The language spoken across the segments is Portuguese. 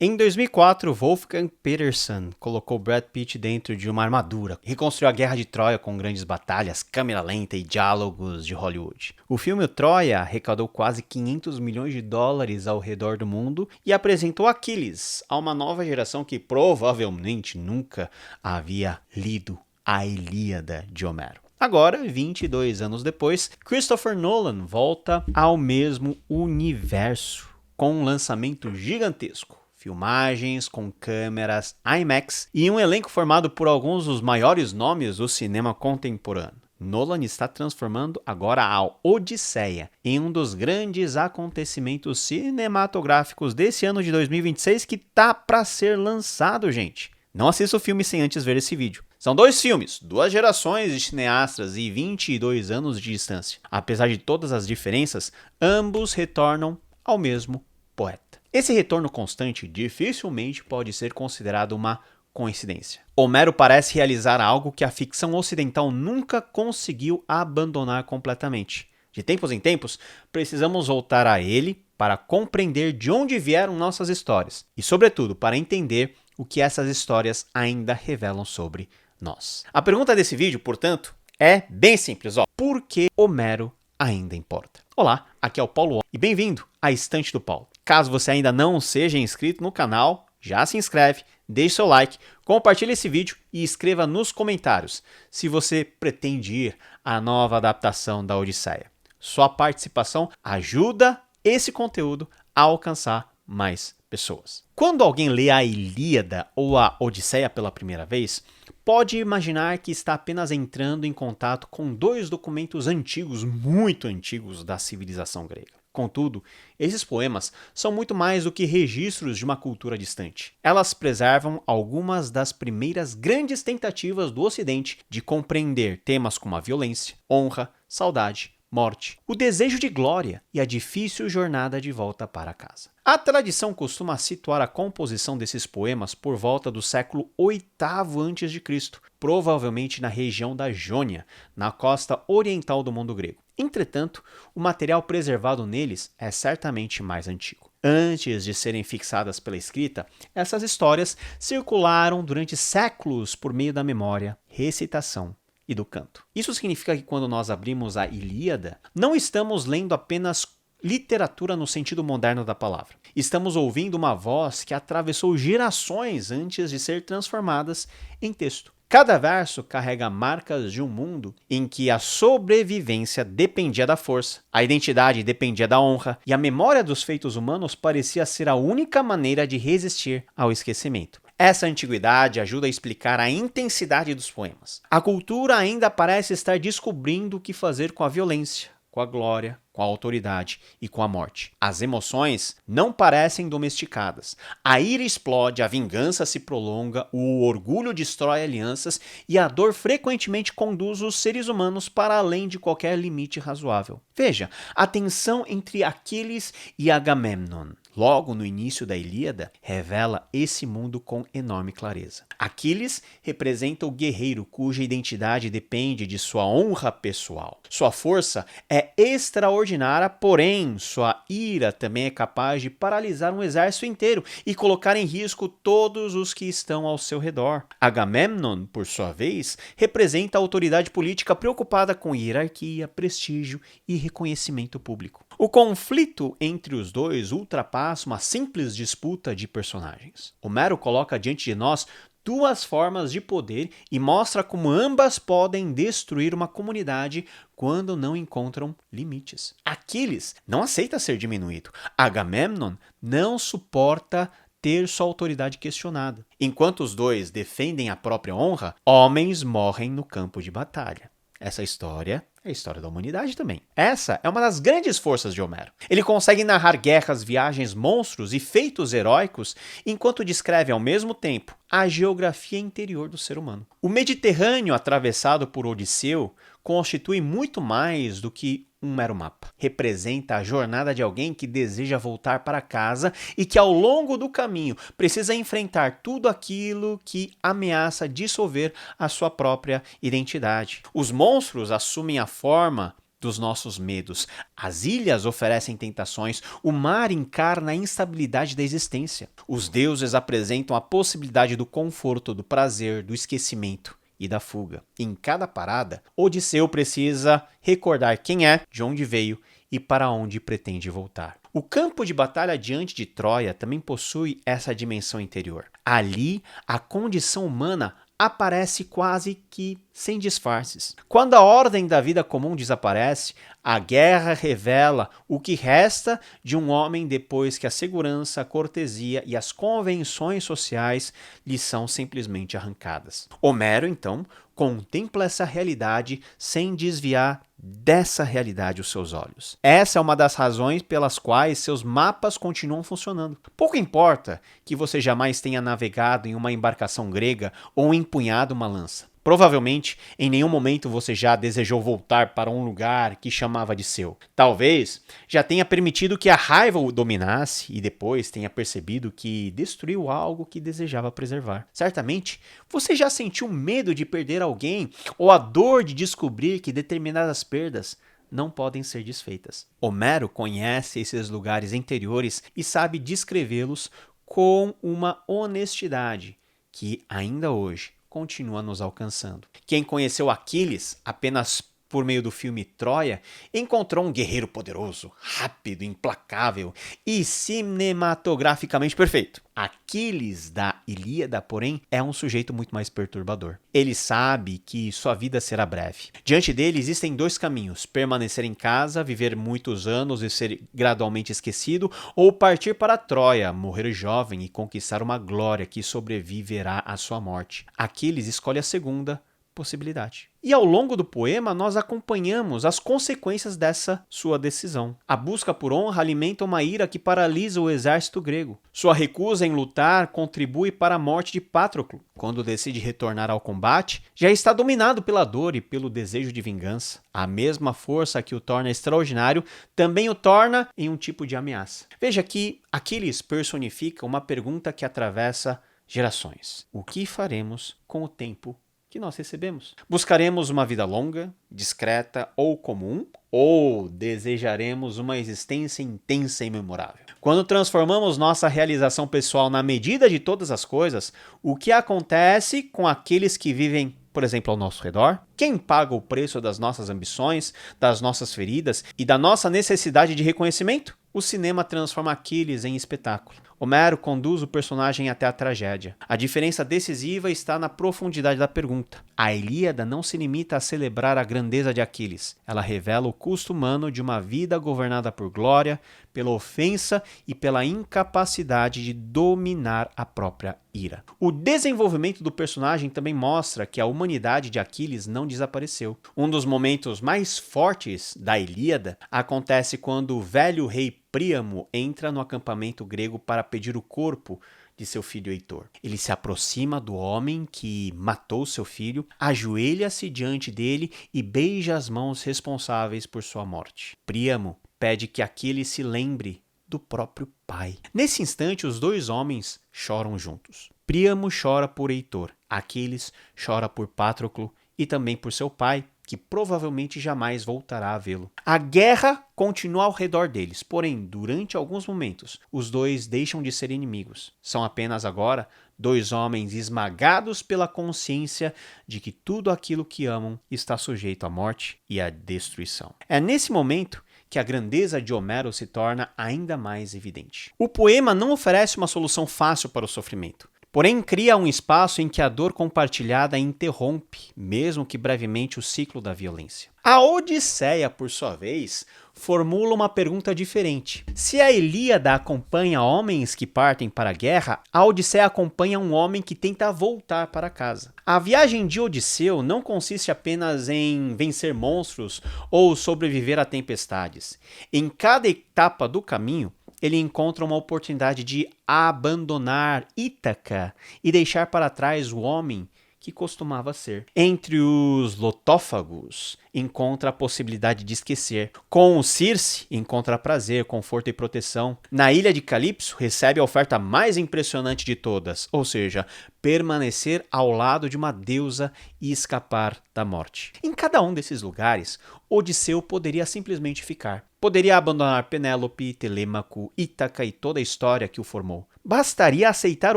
Em 2004, Wolfgang Peterson colocou Brad Pitt dentro de uma armadura, reconstruiu a Guerra de Troia com grandes batalhas, câmera lenta e diálogos de Hollywood. O filme Troia arrecadou quase 500 milhões de dólares ao redor do mundo e apresentou Aquiles a uma nova geração que provavelmente nunca havia lido a Ilíada de Homero. Agora, 22 anos depois, Christopher Nolan volta ao mesmo universo com um lançamento gigantesco. Filmagens com câmeras IMAX e um elenco formado por alguns dos maiores nomes do cinema contemporâneo. Nolan está transformando agora a Odisseia em um dos grandes acontecimentos cinematográficos desse ano de 2026 que tá para ser lançado, gente. Não assista o filme sem antes ver esse vídeo. São 2 filmes, 2 gerações de cineastas e 22 anos de distância. Apesar de todas as diferenças, ambos retornam ao mesmo poeta. Esse retorno constante dificilmente pode ser considerado uma coincidência. Homero parece realizar algo que a ficção ocidental nunca conseguiu abandonar completamente. De tempos em tempos, precisamos voltar a ele para compreender de onde vieram nossas histórias e, sobretudo, para entender o que essas histórias ainda revelam sobre nós. A pergunta desse vídeo, portanto, é bem simples. Por que Homero ainda importa? Olá, aqui é o Paulo e bem-vindo à Estante do Paulo. Caso você ainda não seja inscrito no canal, já se inscreve, deixe seu like, compartilhe esse vídeo e escreva nos comentários se você pretende ir à nova adaptação da Odisseia. Sua participação ajuda esse conteúdo a alcançar mais pessoas. Quando alguém lê a Ilíada ou a Odisseia pela primeira vez, pode imaginar que está apenas entrando em contato com 2 documentos antigos, muito antigos da civilização grega. Contudo, esses poemas são muito mais do que registros de uma cultura distante. Elas preservam algumas das primeiras grandes tentativas do Ocidente de compreender temas como a violência, honra, saudade, morte, o desejo de glória e a difícil jornada de volta para casa. A tradição costuma situar a composição desses poemas por volta do século VIII a.C., provavelmente na região da Jônia, na costa oriental do mundo grego. Entretanto, o material preservado neles é certamente mais antigo. Antes de serem fixadas pela escrita, essas histórias circularam durante séculos por meio da memória, recitação e do canto. Isso significa que quando nós abrimos a Ilíada, não estamos lendo apenas literatura no sentido moderno da palavra. Estamos ouvindo uma voz que atravessou gerações antes de ser transformadas em texto. Cada verso carrega marcas de um mundo em que a sobrevivência dependia da força, a identidade dependia da honra e a memória dos feitos humanos parecia ser a única maneira de resistir ao esquecimento. Essa antiguidade ajuda a explicar a intensidade dos poemas. A cultura ainda parece estar descobrindo o que fazer com a violência, com a glória, com a autoridade e com a morte. As emoções não parecem domesticadas. A ira explode, a vingança se prolonga, o orgulho destrói alianças e a dor frequentemente conduz os seres humanos para além de qualquer limite razoável. Veja, a tensão entre Aquiles e Agamemnon, logo no início da Ilíada, revela esse mundo com enorme clareza. Aquiles representa o guerreiro cuja identidade depende de sua honra pessoal. Sua força é extraordinária, porém sua ira também é capaz de paralisar um exército inteiro e colocar em risco todos os que estão ao seu redor. Agamemnon, por sua vez, representa a autoridade política preocupada com hierarquia, prestígio e reconhecimento público. O conflito entre os dois ultrapassa uma simples disputa de personagens. Homero coloca diante de nós 2 formas de poder e mostra como ambas podem destruir uma comunidade quando não encontram limites. Aquiles não aceita ser diminuído. Agamemnon não suporta ter sua autoridade questionada. Enquanto os 2 defendem a própria honra, homens morrem no campo de batalha. Essa história é a história da humanidade também. Essa é uma das grandes forças de Homero. Ele consegue narrar guerras, viagens, monstros e feitos heróicos, enquanto descreve ao mesmo tempo a geografia interior do ser humano. O Mediterrâneo atravessado por Odisseu constitui muito mais do que um mero mapa. Representa a jornada de alguém que deseja voltar para casa e que ao longo do caminho precisa enfrentar tudo aquilo que ameaça dissolver a sua própria identidade. Os monstros assumem a forma dos nossos medos. As ilhas oferecem tentações, o mar encarna a instabilidade da existência. Os deuses apresentam a possibilidade do conforto, do prazer, do esquecimento e da fuga. Em cada parada, Odisseu precisa recordar quem é, de onde veio e para onde pretende voltar. O campo de batalha diante de Troia também possui essa dimensão interior. Ali, a condição humana aparece quase que sem disfarces. Quando a ordem da vida comum desaparece, a guerra revela o que resta de um homem depois que a segurança, a cortesia e as convenções sociais lhe são simplesmente arrancadas. Homero, então, contempla essa realidade sem desviar dessa realidade os seus olhos. Essa é uma das razões pelas quais seus mapas continuam funcionando. Pouco importa que você jamais tenha navegado em uma embarcação grega ou empunhado uma lança. Provavelmente, em nenhum momento você já desejou voltar para um lugar que chamava de seu. Talvez já tenha permitido que a raiva o dominasse e depois tenha percebido que destruiu algo que desejava preservar. Certamente, você já sentiu medo de perder alguém ou a dor de descobrir que determinadas perdas não podem ser desfeitas. Homero conhece esses lugares interiores e sabe descrevê-los com uma honestidade que ainda hoje continua nos alcançando. Quem conheceu Aquiles apenas por meio do filme Troia, encontrou um guerreiro poderoso, rápido, implacável e cinematograficamente perfeito. Aquiles da Ilíada, porém, é um sujeito muito mais perturbador. Ele sabe que sua vida será breve. Diante dele existem dois caminhos: permanecer em casa, viver muitos anos e ser gradualmente esquecido, ou partir para Troia, morrer jovem e conquistar uma glória que sobreviverá à sua morte. Aquiles escolhe a segunda possibilidade. E ao longo do poema, nós acompanhamos as consequências dessa sua decisão. A busca por honra alimenta uma ira que paralisa o exército grego. Sua recusa em lutar contribui para a morte de Patroclo. Quando decide retornar ao combate, já está dominado pela dor e pelo desejo de vingança. A mesma força que o torna extraordinário também o torna em um tipo de ameaça. Veja que Aquiles personifica uma pergunta que atravessa gerações. O que faremos com o tempo que nós recebemos? Buscaremos uma vida longa, discreta ou comum, ou desejaremos uma existência intensa e memorável? Quando transformamos nossa realização pessoal na medida de todas as coisas, o que acontece com aqueles que vivem, por exemplo, ao nosso redor? Quem paga o preço das nossas ambições, das nossas feridas e da nossa necessidade de reconhecimento? O cinema transforma Aquiles em espetáculo. Homero conduz o personagem até a tragédia. A diferença decisiva está na profundidade da pergunta. A Ilíada não se limita a celebrar a grandeza de Aquiles. Ela revela o custo humano de uma vida governada por glória, pela ofensa e pela incapacidade de dominar a própria ira. O desenvolvimento do personagem também mostra que a humanidade de Aquiles não desapareceu. Um dos momentos mais fortes da Ilíada acontece quando o velho rei Príamo entra no acampamento grego para pedir o corpo de seu filho Heitor. Ele se aproxima do homem que matou seu filho, ajoelha-se diante dele e beija as mãos responsáveis por sua morte. Príamo pede que Aquiles se lembre do próprio pai. Nesse instante, os dois homens choram juntos. Príamo chora por Heitor, Aquiles chora por Patroclo e também por seu pai, que provavelmente jamais voltará a vê-lo. A guerra continua ao redor deles, porém, durante alguns momentos, os dois deixam de ser inimigos. São apenas agora dois homens esmagados pela consciência de que tudo aquilo que amam está sujeito à morte e à destruição. É nesse momento que a grandeza de Homero se torna ainda mais evidente. O poema não oferece uma solução fácil para o sofrimento, porém cria um espaço em que a dor compartilhada interrompe, mesmo que brevemente, o ciclo da violência. A Odisseia, por sua vez, formula uma pergunta diferente. Se a Ilíada acompanha homens que partem para a guerra, a Odisseia acompanha um homem que tenta voltar para casa. A viagem de Odisseu não consiste apenas em vencer monstros ou sobreviver a tempestades. Em cada etapa do caminho, ele encontra uma oportunidade de abandonar Ítaca e deixar para trás o homem que costumava ser. Entre os lotófagos, encontra a possibilidade de esquecer. Com Circe, encontra prazer, conforto e proteção. Na ilha de Calipso, recebe a oferta mais impressionante de todas, ou seja, permanecer ao lado de uma deusa e escapar da morte. Em cada um desses lugares, Odisseu poderia simplesmente ficar. Poderia abandonar Penélope, Telêmaco, Ítaca e toda a história que o formou. Bastaria aceitar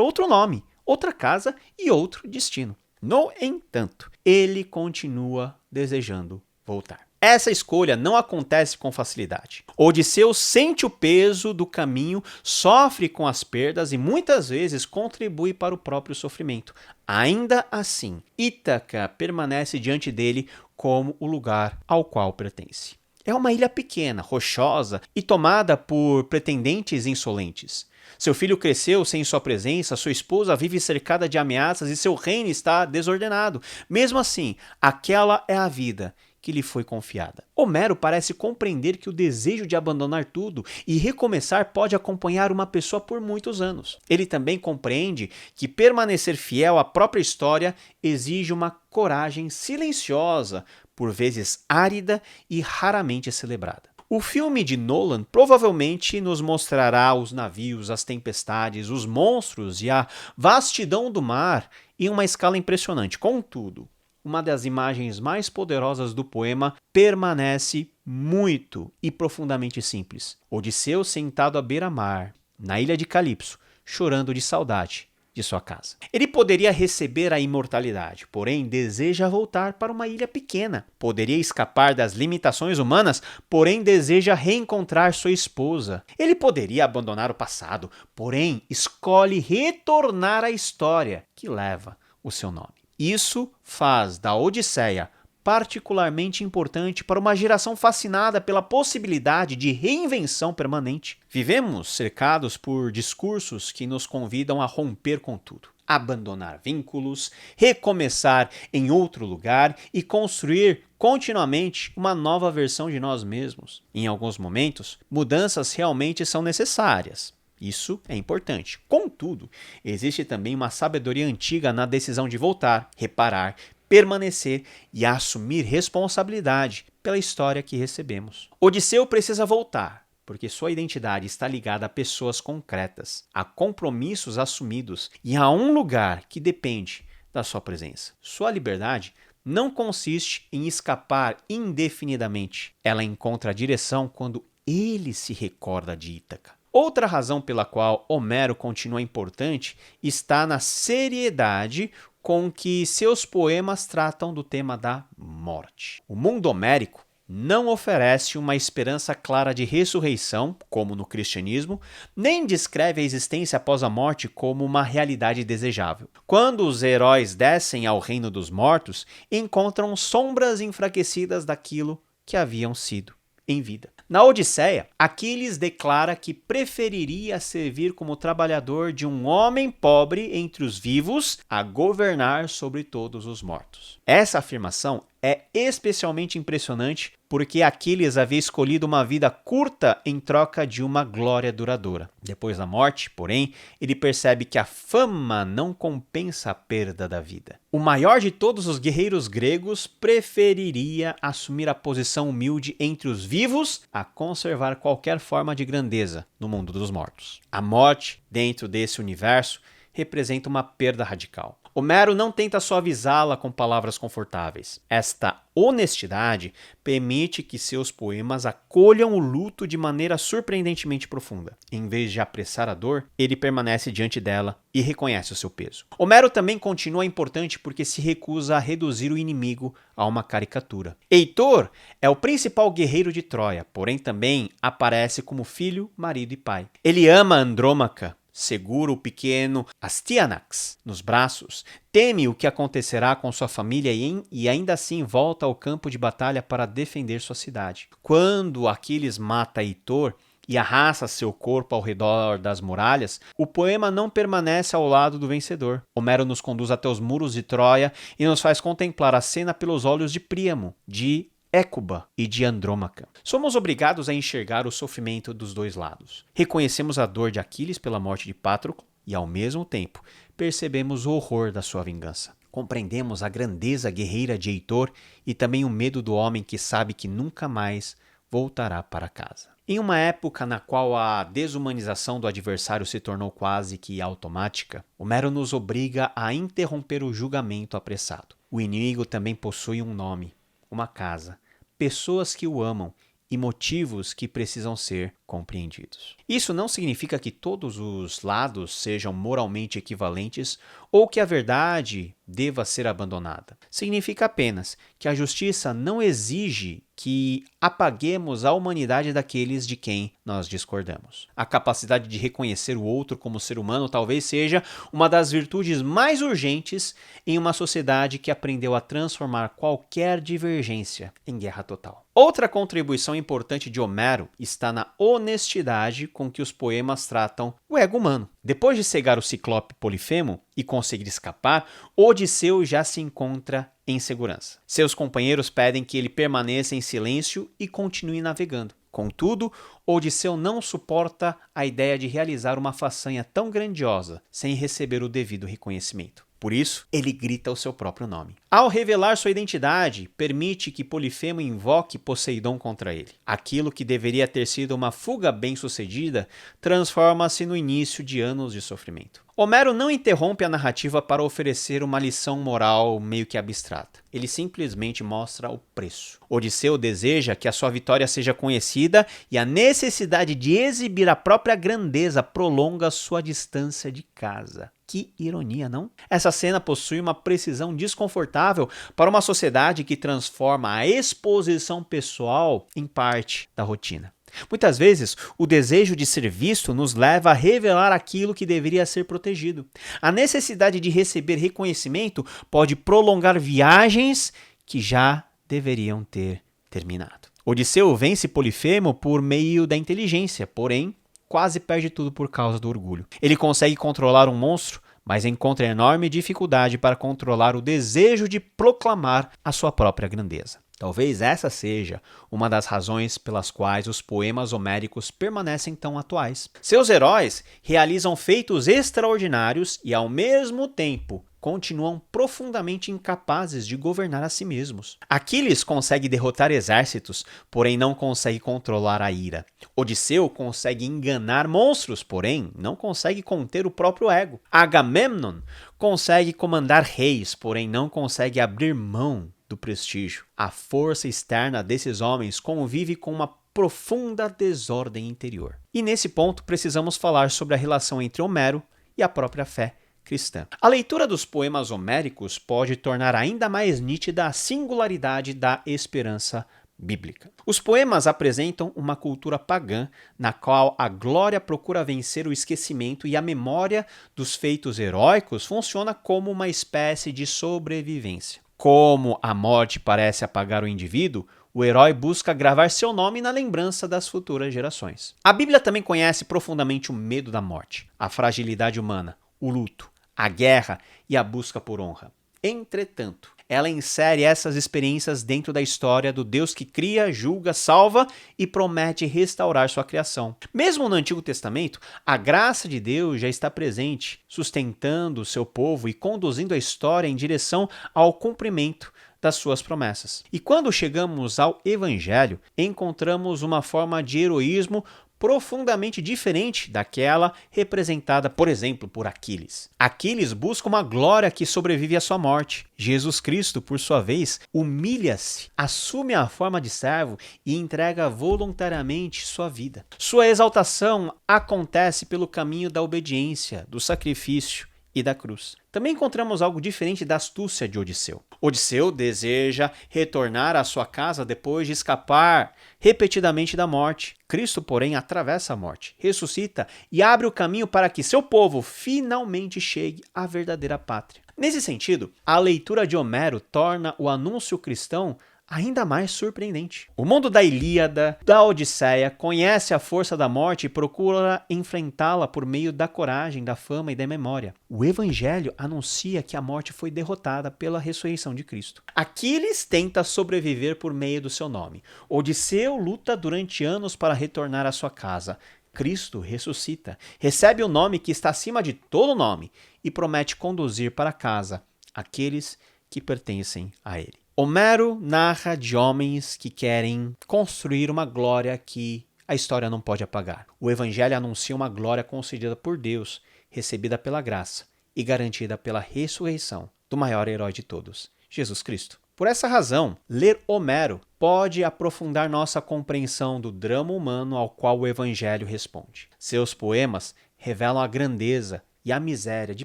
outro nome, outra casa e outro destino. No entanto, ele continua desejando voltar. Essa escolha não acontece com facilidade. Odisseu sente o peso do caminho, sofre com as perdas e muitas vezes contribui para o próprio sofrimento. Ainda assim, Ítaca permanece diante dele como o lugar ao qual pertence. É uma ilha pequena, rochosa e tomada por pretendentes insolentes. Seu filho cresceu sem sua presença, sua esposa vive cercada de ameaças e seu reino está desordenado. Mesmo assim, aquela é a vida que lhe foi confiada. Homero parece compreender que o desejo de abandonar tudo e recomeçar pode acompanhar uma pessoa por muitos anos. Ele também compreende que permanecer fiel à própria história exige uma coragem silenciosa, por vezes árida e raramente celebrada. O filme de Nolan provavelmente nos mostrará os navios, as tempestades, os monstros e a vastidão do mar em uma escala impressionante. Contudo, uma das imagens mais poderosas do poema permanece muito e profundamente simples. Odisseu sentado à beira-mar, na ilha de Calipso, chorando de saudade de sua casa. Ele poderia receber a imortalidade, porém deseja voltar para uma ilha pequena. Poderia escapar das limitações humanas, porém deseja reencontrar sua esposa. Ele poderia abandonar o passado, porém escolhe retornar à história que leva o seu nome. Isso faz da Odisseia particularmente importante para uma geração fascinada pela possibilidade de reinvenção permanente. Vivemos cercados por discursos que nos convidam a romper com tudo, abandonar vínculos, recomeçar em outro lugar e construir continuamente uma nova versão de nós mesmos. Em alguns momentos, mudanças realmente são necessárias. Isso é importante. Contudo, existe também uma sabedoria antiga na decisão de voltar, reparar, permanecer e assumir responsabilidade pela história que recebemos. Odisseu precisa voltar, porque sua identidade está ligada a pessoas concretas, a compromissos assumidos e a um lugar que depende da sua presença. Sua liberdade não consiste em escapar indefinidamente. Ela encontra a direção quando ele se recorda de Ítaca. Outra razão pela qual Homero continua importante está na seriedade com que seus poemas tratam do tema da morte. O mundo homérico não oferece uma esperança clara de ressurreição, como no cristianismo, nem descreve a existência após a morte como uma realidade desejável. Quando os heróis descem ao reino dos mortos, encontram sombras enfraquecidas daquilo que haviam sido em vida. Na Odisseia, Aquiles declara que preferiria servir como trabalhador de um homem pobre entre os vivos a governar sobre todos os mortos. Essa afirmação é especialmente impressionante porque Aquiles havia escolhido uma vida curta em troca de uma glória duradoura. Depois da morte, porém, ele percebe que a fama não compensa a perda da vida. O maior de todos os guerreiros gregos preferiria assumir a posição humilde entre os vivos a conservar qualquer forma de grandeza no mundo dos mortos. A morte, dentro desse universo, representa uma perda radical. Homero não tenta suavizá-la com palavras confortáveis. Esta honestidade permite que seus poemas acolham o luto de maneira surpreendentemente profunda. Em vez de apressar a dor, ele permanece diante dela e reconhece o seu peso. Homero também continua importante porque se recusa a reduzir o inimigo a uma caricatura. Heitor é o principal guerreiro de Troia, porém também aparece como filho, marido e pai. Ele ama Andrômaca, segura o pequeno Astyanax nos braços, teme o que acontecerá com sua família e ainda assim volta ao campo de batalha para defender sua cidade. Quando Aquiles mata Heitor e arrasta seu corpo ao redor das muralhas, o poema não permanece ao lado do vencedor. Homero nos conduz até os muros de Troia e nos faz contemplar a cena pelos olhos de Príamo, de Écuba e de Andrômaca. Somos obrigados a enxergar o sofrimento dos dois lados. Reconhecemos a dor de Aquiles pela morte de Patroclo e, ao mesmo tempo, percebemos o horror da sua vingança. compreendemos a grandeza guerreira de Heitor e também o medo do homem que sabe que nunca mais voltará para casa. Em uma época na qual a desumanização do adversário se tornou quase que automática, Homero nos obriga a interromper o julgamento apressado. O inimigo também possui um nome, uma casa, pessoas que o amam e motivos que precisam ser compreendidos. Isso não significa que todos os lados sejam moralmente equivalentes ou que a verdade deva ser abandonada. Significa apenas que a justiça não exige que apaguemos a humanidade daqueles de quem nós discordamos. A capacidade de reconhecer o outro como ser humano talvez seja uma das virtudes mais urgentes em uma sociedade que aprendeu a transformar qualquer divergência em guerra total. Outra contribuição importante de Homero está na honestidade com que os poemas tratam o ego humano. Depois de cegar o ciclope Polifemo e conseguir escapar, Odisseu já se encontra em segurança. Seus companheiros pedem que ele permaneça em silêncio e continue navegando. Contudo, Odisseu não suporta a ideia de realizar uma façanha tão grandiosa sem receber o devido reconhecimento. Por isso, ele grita o seu próprio nome. Ao revelar sua identidade, permite que Polifemo invoque Poseidon contra ele. Aquilo que deveria ter sido uma fuga bem-sucedida transforma-se no início de anos de sofrimento. Homero não interrompe a narrativa para oferecer uma lição moral meio que abstrata. Ele simplesmente mostra o preço. Odisseu deseja que a sua vitória seja conhecida e a necessidade de exibir a própria grandeza prolonga sua distância de casa. Que ironia, não? Essa cena possui uma precisão desconfortável para uma sociedade que transforma a exposição pessoal em parte da rotina. Muitas vezes, o desejo de ser visto nos leva a revelar aquilo que deveria ser protegido. A necessidade de receber reconhecimento pode prolongar viagens que já deveriam ter terminado. Odisseu vence Polifemo por meio da inteligência, porém, quase perde tudo por causa do orgulho. Ele consegue controlar um monstro, mas encontra enorme dificuldade para controlar o desejo de proclamar a sua própria grandeza. Talvez essa seja uma das razões pelas quais os poemas homéricos permanecem tão atuais. Seus heróis realizam feitos extraordinários e, ao mesmo tempo, continuam profundamente incapazes de governar a si mesmos. Aquiles consegue derrotar exércitos, porém não consegue controlar a ira. Odisseu consegue enganar monstros, porém não consegue conter o próprio ego. Agamemnon consegue comandar reis, porém não consegue abrir mão do prestígio. A força externa desses homens convive com uma profunda desordem interior. E nesse ponto precisamos falar sobre a relação entre Homero e a própria fé cristã. A leitura dos poemas homéricos pode tornar ainda mais nítida a singularidade da esperança bíblica. Os poemas apresentam uma cultura pagã na qual a glória procura vencer o esquecimento e a memória dos feitos heróicos funciona como uma espécie de sobrevivência. Como a morte parece apagar o indivíduo, o herói busca gravar seu nome na lembrança das futuras gerações. A Bíblia também conhece profundamente o medo da morte, a fragilidade humana, o luto, a guerra e a busca por honra. Entretanto, ela insere essas experiências dentro da história do Deus que cria, julga, salva e promete restaurar sua criação. Mesmo no Antigo Testamento, a graça de Deus já está presente, sustentando o seu povo e conduzindo a história em direção ao cumprimento das suas promessas. E quando chegamos ao Evangelho, encontramos uma forma de heroísmo profundamente diferente daquela representada, por exemplo, por Aquiles. Aquiles busca uma glória que sobrevive à sua morte. Jesus Cristo, por sua vez, humilha-se, assume a forma de servo e entrega voluntariamente sua vida. Sua exaltação acontece pelo caminho da obediência, do sacrifício e da cruz. Também encontramos algo diferente da astúcia de Odisseu. Odisseu deseja retornar à sua casa depois de escapar repetidamente da morte. Cristo, porém, atravessa a morte, ressuscita e abre o caminho para que seu povo finalmente chegue à verdadeira pátria. Nesse sentido, a leitura de Homero torna o anúncio cristão ainda mais surpreendente. O mundo da Ilíada, da Odisseia, conhece a força da morte e procura enfrentá-la por meio da coragem, da fama e da memória. O Evangelho anuncia que a morte foi derrotada pela ressurreição de Cristo. Aquiles tenta sobreviver por meio do seu nome. Odisseu luta durante anos para retornar à sua casa. Cristo ressuscita, recebe o nome que está acima de todo nome e promete conduzir para casa aqueles que pertencem a ele. Homero narra de homens que querem construir uma glória que a história não pode apagar. O Evangelho anuncia uma glória concedida por Deus, recebida pela graça e garantida pela ressurreição do maior herói de todos, Jesus Cristo. Por essa razão, ler Homero pode aprofundar nossa compreensão do drama humano ao qual o Evangelho responde. Seus poemas revelam a grandeza e a miséria de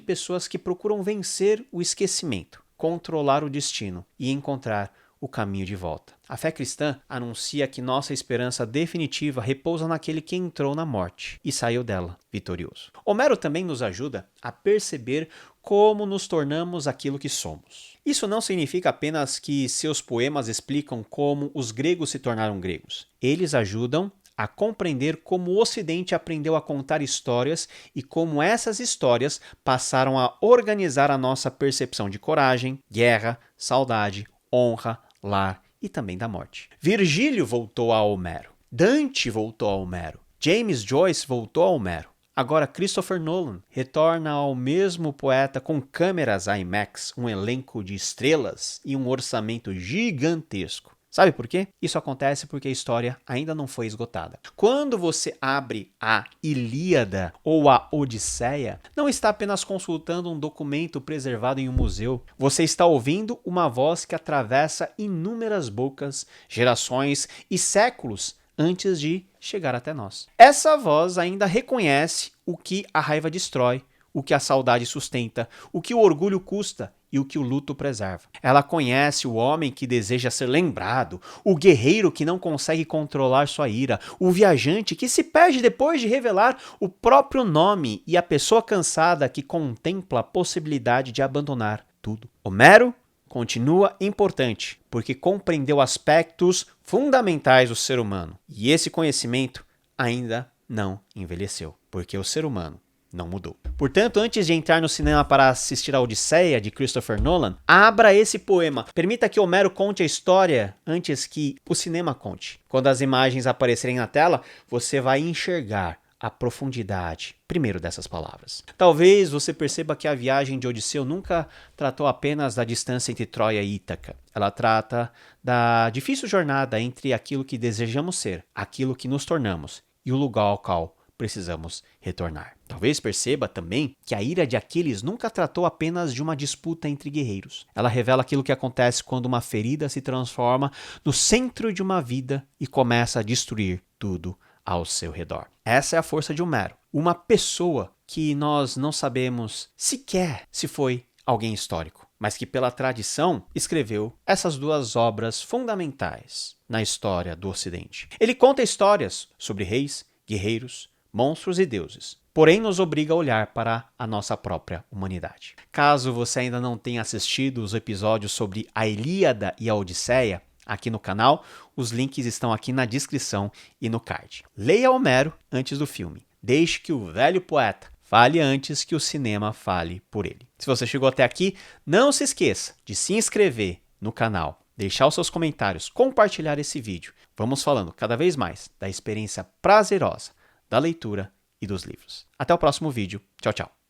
pessoas que procuram vencer o esquecimento, controlar o destino e encontrar o caminho de volta. A fé cristã anuncia que nossa esperança definitiva repousa naquele que entrou na morte e saiu dela vitorioso. Homero também nos ajuda a perceber como nos tornamos aquilo que somos. Isso não significa apenas que seus poemas explicam como os gregos se tornaram gregos. Eles ajudam a compreender como o Ocidente aprendeu a contar histórias e como essas histórias passaram a organizar a nossa percepção de coragem, guerra, saudade, honra, lar e também da morte. Virgílio voltou a Homero. Dante voltou a Homero. James Joyce voltou a Homero. Agora Christopher Nolan retorna ao mesmo poeta com câmeras IMAX, um elenco de estrelas e um orçamento gigantesco. Sabe por quê? Isso acontece porque a história ainda não foi esgotada. Quando você abre a Ilíada ou a Odisseia, não está apenas consultando um documento preservado em um museu. Você está ouvindo uma voz que atravessa inúmeras bocas, gerações e séculos antes de chegar até nós. Essa voz ainda reconhece o que a raiva destrói, o que a saudade sustenta, o que o orgulho custa e o que o luto preserva. Ela conhece o homem que deseja ser lembrado, o guerreiro que não consegue controlar sua ira, o viajante que se perde depois de revelar o próprio nome e a pessoa cansada que contempla a possibilidade de abandonar tudo. Homero continua importante porque compreendeu aspectos fundamentais do ser humano e esse conhecimento ainda não envelheceu, porque o ser humano não mudou. Portanto, antes de entrar no cinema para assistir a Odisseia de Christopher Nolan, abra esse poema. Permita que Homero conte a história antes que o cinema conte. Quando as imagens aparecerem na tela, você vai enxergar a profundidade, primeiro, dessas palavras. Talvez você perceba que a viagem de Odisseu nunca tratou apenas da distância entre Troia e Ítaca. Ela trata da difícil jornada entre aquilo que desejamos ser, aquilo que nos tornamos e o lugar ao qual precisamos retornar. Talvez perceba também que a ira de Aquiles nunca tratou apenas de uma disputa entre guerreiros. Ela revela aquilo que acontece quando uma ferida se transforma no centro de uma vida e começa a destruir tudo ao seu redor. Essa é a força de Homero, uma pessoa que nós não sabemos sequer se foi alguém histórico, mas que pela tradição escreveu essas duas obras fundamentais na história do Ocidente. Ele conta histórias sobre reis, guerreiros, monstros e deuses, porém nos obriga a olhar para a nossa própria humanidade. Caso você ainda não tenha assistido os episódios sobre a Ilíada e a Odisseia, aqui no canal, os links estão aqui na descrição e no card. Leia Homero antes do filme. Deixe que o velho poeta fale antes que o cinema fale por ele. Se você chegou até aqui, não se esqueça de se inscrever no canal, deixar os seus comentários, compartilhar esse vídeo. Vamos falando cada vez mais da experiência prazerosa da leitura e dos livros. Até o próximo vídeo. Tchau, tchau.